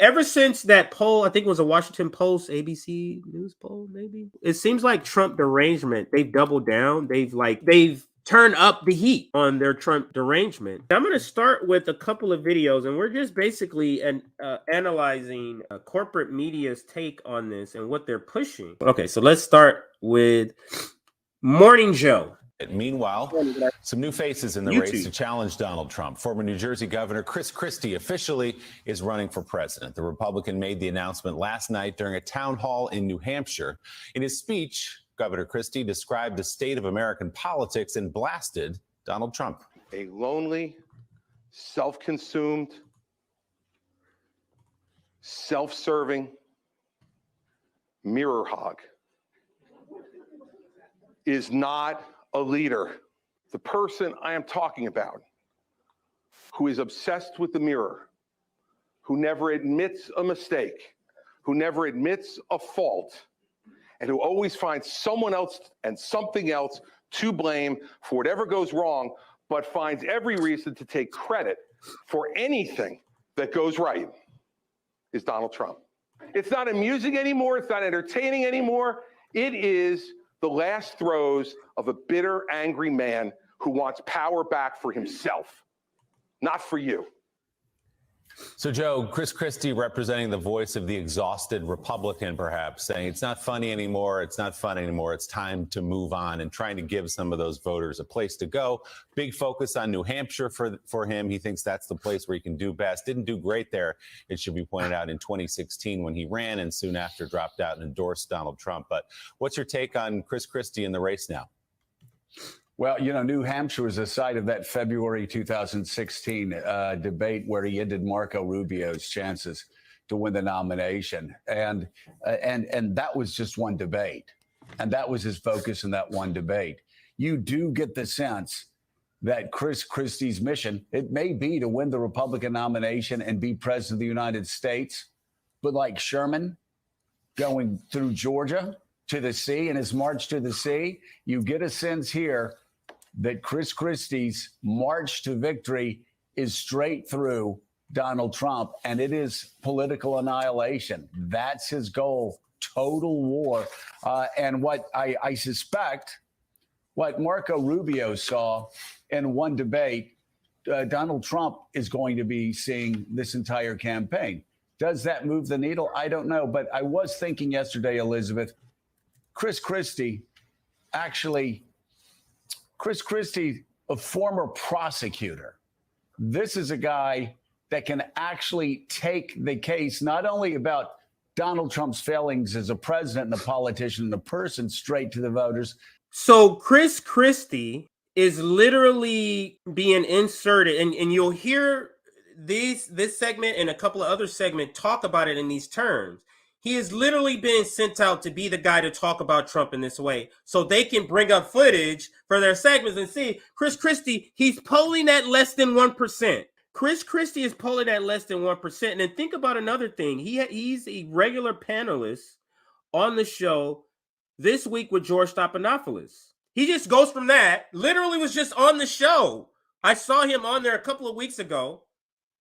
ever since that poll, I think it was a Washington Post, ABC News poll, maybe. It seems like Trump derangement. They've doubled down. They've turned up the heat on their Trump derangement. I'm going to start with a couple of videos, and we're just basically analyzing corporate media's take on this and what they're pushing. Okay, so let's start with Morning Joe. Meanwhile, some new faces in the race to challenge Donald Trump. Former New Jersey Governor Chris Christie officially is running for president. The Republican made the announcement last night during a town hall in New Hampshire. In his speech, Governor Christie described the state of American politics and blasted Donald Trump. A lonely, self-consumed, self-serving mirror hog is not a leader. The person I am talking about, who is obsessed with the mirror, who never admits a mistake, who never admits a fault, and who always finds someone else and something else to blame for whatever goes wrong, but finds every reason to take credit for anything that goes right, is Donald Trump. It's not amusing anymore. It's not entertaining anymore. It is the last throes of a bitter, angry man who wants power back for himself, not for you. So, Joe, Chris Christie representing the voice of the exhausted Republican, perhaps, saying it's not funny anymore, it's not fun anymore, it's time to move on, and trying to give some of those voters a place to go. Big focus on New Hampshire for him. He thinks that's the place where he can do best. Didn't do great there, it should be pointed out, in 2016 when he ran and soon after dropped out and endorsed Donald Trump. But what's your take on Chris Christie in the race now? Well, you know, New Hampshire was the site of that February 2016 debate where he ended Marco Rubio's chances to win the nomination. And that was just one debate. And that was his focus in that one debate. You do get the sense that Chris Christie's mission, it may be to win the Republican nomination and be president of the United States. But like Sherman going through Georgia to the sea and his march to the sea, you get a sense here that Chris Christie's march to victory is straight through Donald Trump, and it is political annihilation. That's his goal, total war. And what I suspect, what Marco Rubio saw in one debate, Donald Trump is going to be seeing this entire campaign. Does that move the needle? I don't know. But I was thinking yesterday, Elizabeth, Chris Christie, a former prosecutor. This is a guy that can actually take the case not only about Donald Trump's failings as a president and a politician and a person straight to the voters. So Chris Christie is literally being inserted, and you'll hear this segment and a couple of other segments talk about it in these terms. He is literally being sent out to be the guy to talk about Trump in this way so they can bring up footage for their segments and see Chris Christie, he's polling at less than 1%. Chris Christie is polling at less than 1%. And then think about another thing. He's a regular panelist on the show this week with George Stephanopoulos. He just goes from that, literally was just on the show. I saw him on there a couple of weeks ago,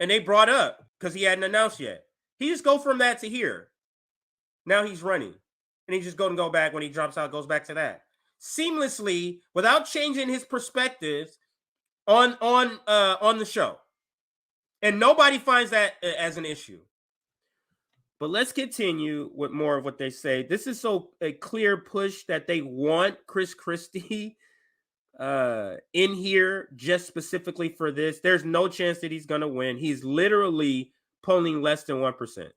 and they brought up, because he hadn't announced yet. He just go from that to here. Now he's running, and he just go back when he drops out, goes back to that seamlessly without changing his perspectives on the show, and nobody finds that as an issue. But let's continue with more of what they say. This is so a clear push that they want Chris Christie in here just specifically for this. There's no chance that he's going to win. He's literally polling less than 1%.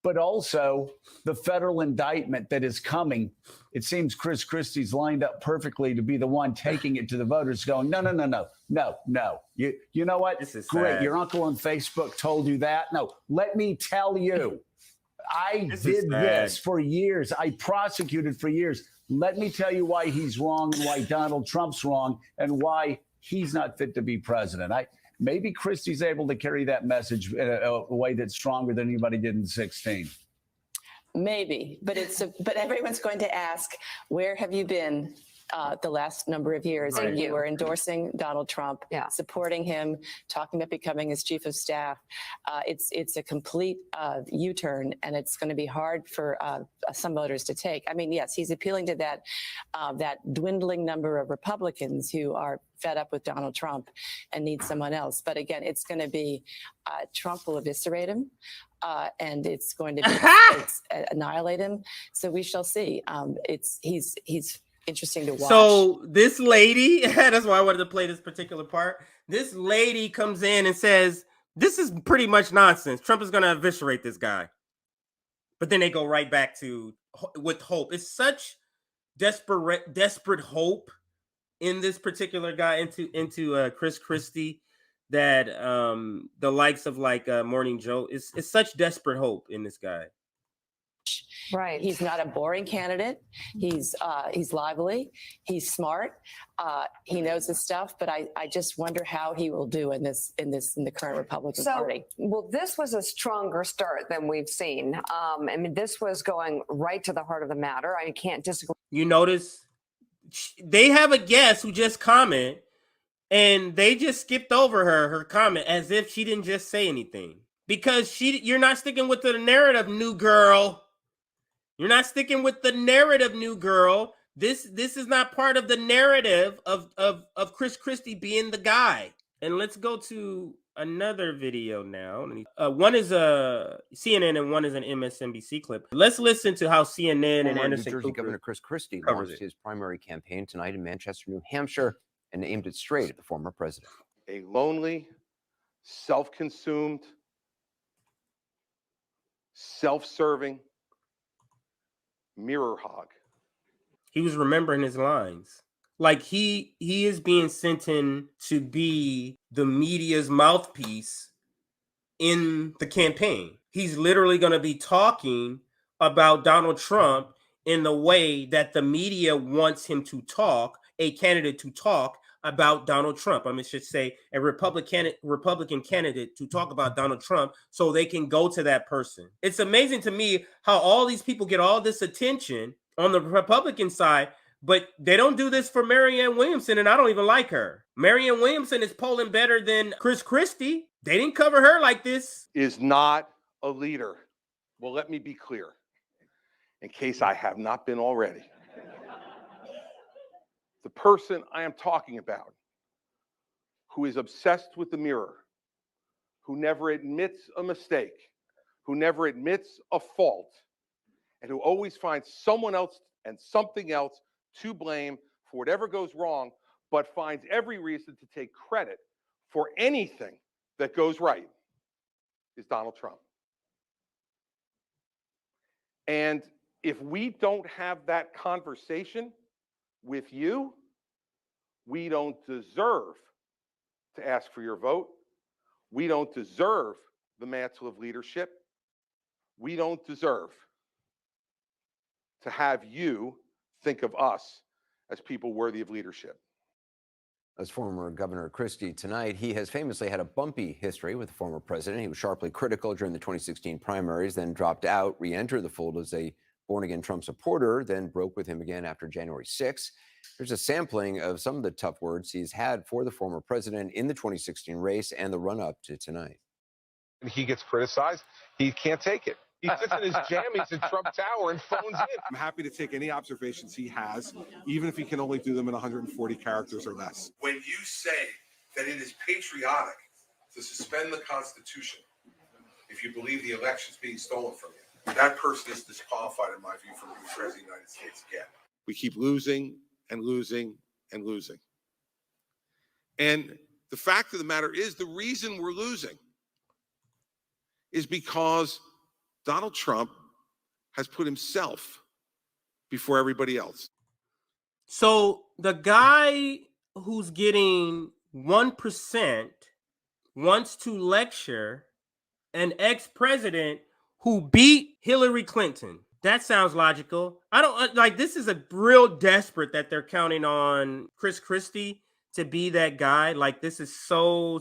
But also the federal indictment that is coming. It seems Chris Christie's lined up perfectly to be the one taking it to the voters going, no. You know what? This is great. sad. Your uncle on Facebook told you that. No, let me tell you, I did this for years. I prosecuted for years. Let me tell you why he's wrong and why Donald Trump's wrong and why he's not fit to be president. Maybe Christie's able to carry that message in a way that's stronger than anybody did in 2016. Maybe, but everyone's going to ask, where have you been the last number of years. Thank And you you. were endorsing Donald Trump, supporting him, talking about becoming his chief of staff. It's a complete U-turn, and it's going to be hard for some voters to take. I mean, yes, he's appealing to that dwindling number of Republicans who are fed up with Donald Trump and need someone else. But again, it's going to be Trump will eviscerate him, and it's going to be annihilate him. So we shall see. He's interesting to watch. So this lady, that's why I wanted to play this particular part. This lady comes in and says, this is pretty much nonsense. Trump is going to eviscerate this guy. But then they go right back to with hope. It's such desperate hope in this particular guy, into Chris Christie, that the likes of like Morning Joe, it's such desperate hope in this guy. Right. He's not a boring candidate. He's lively. He's smart. He knows his stuff. But I just wonder how he will do in the current Republican Party. Well, this was a stronger start than we've seen. I mean, this was going right to the heart of the matter. I can't disagree. You notice they have a guest who just commented, and they just skipped over her comment as if she didn't just say anything, because you're not sticking with the narrative, new girl. You're not sticking with the narrative, new girl. This is not part of the narrative of Chris Christie being the guy. And let's go to another video now. One is a CNN and one is an MSNBC clip. Let's listen to how CNN and Anderson New Jersey Cooper Governor Chris Christie covers launched his primary campaign tonight in Manchester, New Hampshire, and aimed it straight at the former president. A lonely, self-consumed, self-serving mirror hog. He was remembering his lines. Like he is being sent in to be the media's mouthpiece in the campaign. He's literally going to be talking about Donald Trump in the way that the media wants him to talk, a candidate to talk about Donald Trump. I should say a Republican candidate to talk about Donald Trump, so they can go to that person. It's amazing to me how all these people get all this attention on the Republican side, but they don't do this for Marianne Williamson, and I don't even like her. Marianne Williamson is polling better than Chris Christie. They didn't cover her like this. Is not a leader. Well, let me be clear, in case I have not been already. The person I am talking about, who is obsessed with the mirror, who never admits a mistake, who never admits a fault, and who always finds someone else and something else to blame for whatever goes wrong, but finds every reason to take credit for anything that goes right, is Donald Trump. And if we don't have that conversation with you, we don't deserve to ask for your vote. We don't deserve the mantle of leadership. We don't deserve to have you think of us as people worthy of leadership. As former Governor Christie tonight, he has famously had a bumpy history with the former president. He was sharply critical during the 2016 primaries, then dropped out, re-entered the fold as a born-again Trump supporter, then broke with him again after January 6th. There's a sampling of some of the tough words he's had for the former president in the 2016 race and the run-up to tonight. He gets criticized. He can't take it. He sits in his jammies in Trump Tower and phones in. I'm happy to take any observations he has, even if he can only do them in 140 characters or less. When you say that it is patriotic to suspend the Constitution if you believe the election's being stolen from you, that person is disqualified, in my view, from being president of the United States again. We keep losing and losing and losing. And the fact of the matter is, the reason we're losing is because Donald Trump has put himself before everybody else. So the guy who's getting 1% wants to lecture an ex-president who beat Hillary Clinton. That sounds logical. I don't like, this is a real desperate that they're counting on Chris Christie to be that guy. Like, this is so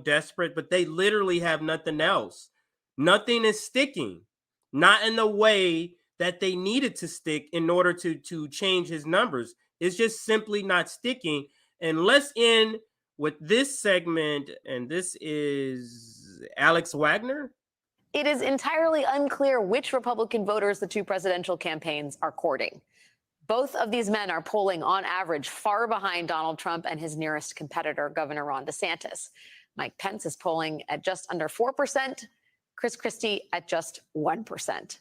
desperate, but they literally have nothing else. Nothing is sticking, not in the way that they needed to stick in order to change his numbers. It's just simply not sticking. And let's end with this segment, and this is Alex Wagner. It is entirely unclear which Republican voters the two presidential campaigns are courting. Both of these men are polling on average far behind Donald Trump and his nearest competitor, Governor Ron DeSantis. Mike Pence is polling at just under 4%, Chris Christie at just 1%.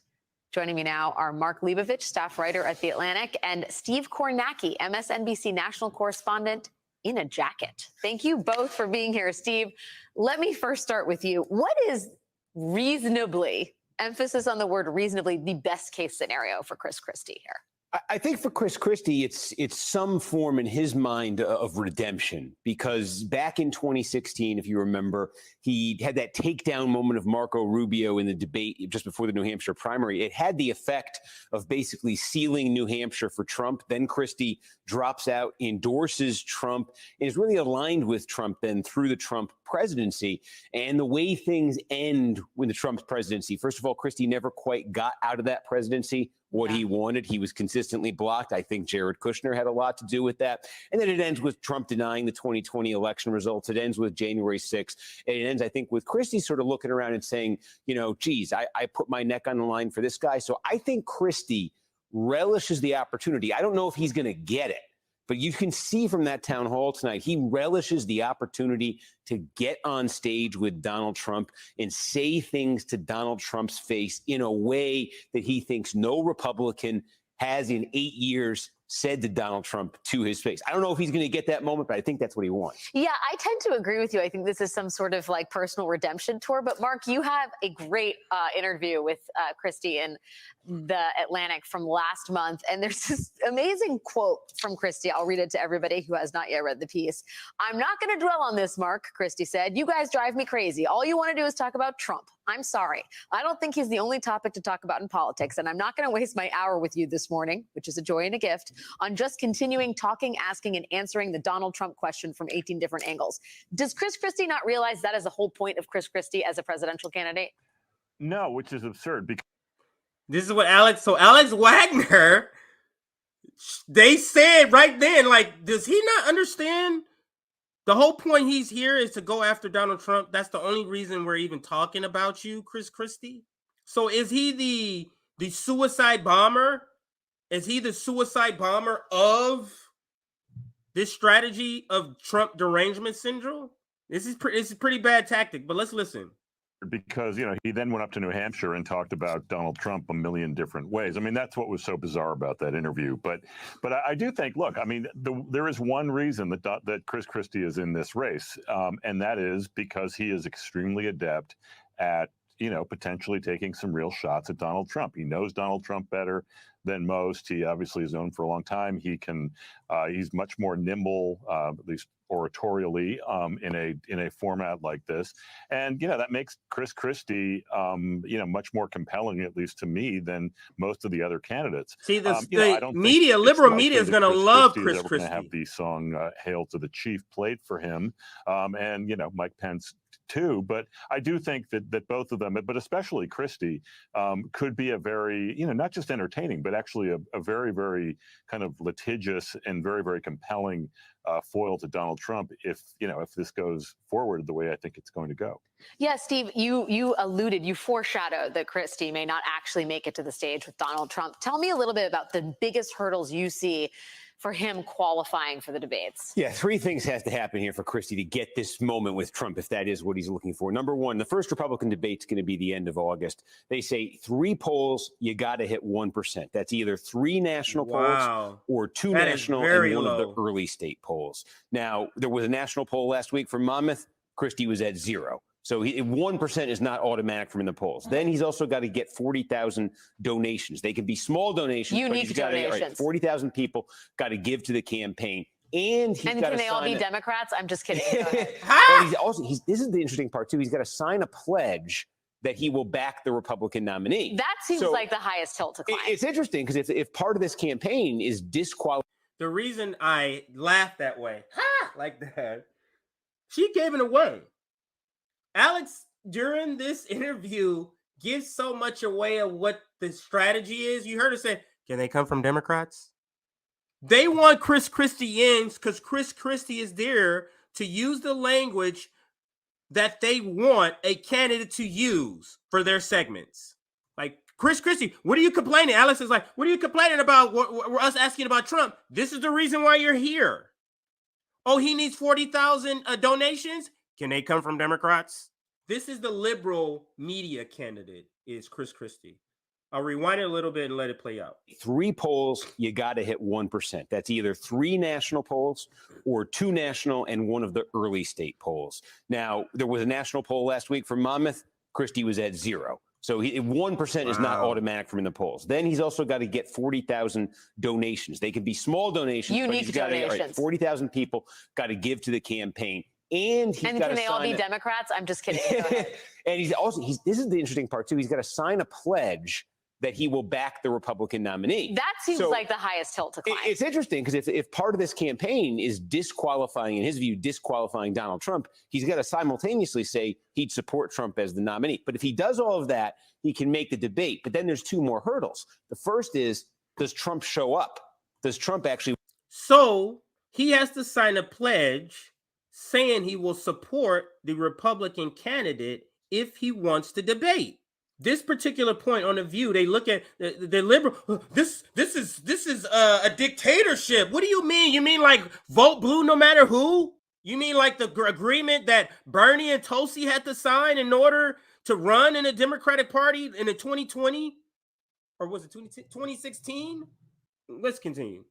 Joining me now are Mark Leibovich, staff writer at The Atlantic, and Steve Kornacki, MSNBC national correspondent in a jacket. Thank you both for being here. Steve, let me first start with you. What is reasonably, emphasis on the word reasonably, the best case scenario for Chris Christie here? I think for Chris Christie, it's some form in his mind of redemption, because back in 2016, if you remember, he had that takedown moment of Marco Rubio in the debate just before the New Hampshire primary. It had the effect of basically sealing New Hampshire for Trump. Then Christie drops out, endorses Trump, and is really aligned with Trump then through the Trump presidency. And the way things end with the Trump presidency, first of all, Christie never quite got out of that presidency what he wanted. He was consistently blocked. I think Jared Kushner had a lot to do with that. And then it ends with Trump denying the 2020 election results. It ends with January 6th. And it ends, I think, with Christie sort of looking around and saying, you know, geez, I put my neck on the line for this guy. So I think Christie relishes the opportunity. I don't know if he's going to get it, but you can see from that town hall tonight, he relishes the opportunity to get on stage with Donald Trump and say things to Donald Trump's face in a way that he thinks no Republican has in 8 years said to Donald Trump to his face. I don't know if he's going to get that moment, but I think that's what he wants. Yeah, I tend to agree with you. I think this is some sort of like personal redemption tour. But Mark, you have a great interview with Christie in The Atlantic from last month. And there's this amazing quote from Christie. I'll read it to everybody who has not yet read the piece. "I'm not going to dwell on this, Mark," Christie said. "You guys drive me crazy. All you want to do is talk about Trump. I'm sorry. I don't think he's the only topic to talk about in politics. And I'm not going to waste my hour with you this morning," which is a joy and a gift, "on just continuing talking, asking, and answering the Donald Trump question from 18 different angles." Does Chris Christie not realize that is the whole point of Chris Christie as a presidential candidate? No, which is absurd. This is what Alex Wagner, they said right then, like, does he not understand? The whole point he's here is to go after Donald Trump. That's the only reason we're even talking about you, Chris Christie. So is he the suicide bomber? Is he the suicide bomber of this strategy of Trump derangement syndrome? This is a pretty bad tactic, but let's listen. Because, you know, he then went up to New Hampshire and talked about Donald Trump a million different ways. I mean, that's what was so bizarre about that interview. But I do think, look, I mean, there is one reason that Chris Christie is in this race, and that is because he is extremely adept at, you know, potentially taking some real shots at Donald Trump. He knows Donald Trump better than most. He obviously has known for a long time. He's much more nimble, at least oratorially, in a format like this. And, you know, that makes Chris Christie, you know, much more compelling, at least to me, than most of the other candidates. See, liberal media is going to love Chris Christie. Going to have the song "Hail to the Chief" played for him, and, you know, Mike Pence too. But I do think that both of them, but especially Christie, could be a very, you know, not just entertaining, but actually a very, very kind of litigious and very, very compelling foil to Donald Trump if this goes forward the way I think it's going to go. Yeah, Steve, you foreshadowed that Christie may not actually make it to the stage with Donald Trump. Tell me a little bit about the biggest hurdles you see for him qualifying for the debates. Yeah, three things has to happen here for Christie to get this moment with Trump, if that is what he's looking for. Number one, the first Republican debate's going to be the end of August. They say 3 polls, you got to hit 1%. That's either 3 national polls or 2 national and one of the early state polls. Now, there was a national poll last week for Monmouth. Christie was at 0. So 1% is not automatic from in the polls. Then he's also got to get 40,000 donations. They can be small donations. Unique donations. Right, 40,000 people got to give to the campaign. And can they all be Democrats? I'm just kidding. This is the interesting part, too. He's got to sign a pledge that he will back the Republican nominee. That seems like the highest hill to climb. It's interesting because if part of this campaign is disqualified. The reason I laughed that way, like that, she gave it away. Alex, during this interview, gives so much away of what the strategy is. You heard her say, can they come from Democrats? They want Chris Christie in because Chris Christie is there to use the language that they want a candidate to use for their segments. Like, Chris Christie, what are you complaining? Alex is like, what are you complaining about? We're us asking about Trump. This is the reason why you're here. Oh, he needs 40,000 donations? Can they come from Democrats? This is the liberal media candidate, is Chris Christie. I'll rewind it a little bit and let it play out. 3 polls, you got to hit 1%. That's either 3 national polls or 2 national and 1 of the early state polls. Now, there was a national poll last week for Monmouth. Christie was at 0. So 1% is not automatic from in the polls. Then he's also got to get 40,000 donations. They can be small donations. Unique donations. Right, 40,000 people got to give to the campaign. And can they all be Democrats? I'm just kidding. And this is the interesting part, too. He's got to sign a pledge that he will back the Republican nominee. That seems like the highest hill to climb. It's interesting because if part of this campaign is disqualifying, in his view, disqualifying Donald Trump, he's got to simultaneously say he'd support Trump as the nominee. But if he does all of that, he can make the debate. But then there's 2 more hurdles. The first is, does Trump show up? Does Trump actually? So he has to sign a pledge saying he will support the Republican candidate if he wants to debate. This particular point on The View, they look at the liberal. This is a dictatorship. What do you mean? You mean like vote blue no matter who? You mean like the agreement that Bernie and Tulsi had to sign in order to run in the Democratic Party in the 2020, or was it 2016? Let's continue.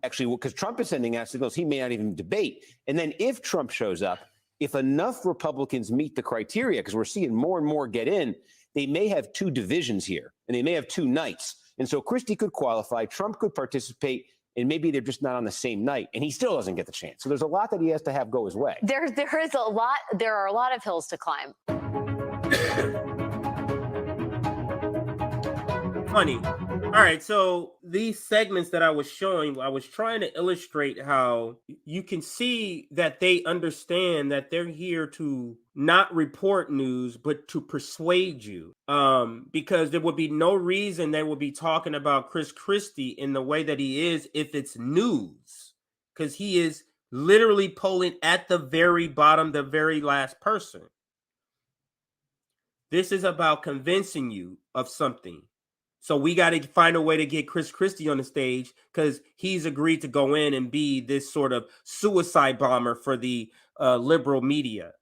Actually, because Trump is sending out signals he may not even debate. And then if Trump shows up, if enough Republicans meet the criteria, because we're seeing more and more get in, they may have 2 divisions here, and they may have 2 nights. And so Christie could qualify, Trump could participate, and maybe they're just not on the same night, and he still doesn't get the chance. So there's a lot that he has to have go his way. There are a lot of hills to climb. Funny. All right, so these segments that I was showing, I was trying to illustrate how you can see that they understand that they're here to not report news, but to persuade you. Because there would be no reason they would be talking about Chris Christie in the way that he is if it's news. Because he is literally polling at the very bottom, the very last person. This is about convincing you of something. So we got to find a way to get Chris Christie on the stage because he's agreed to go in and be this sort of suicide bomber for the liberal media.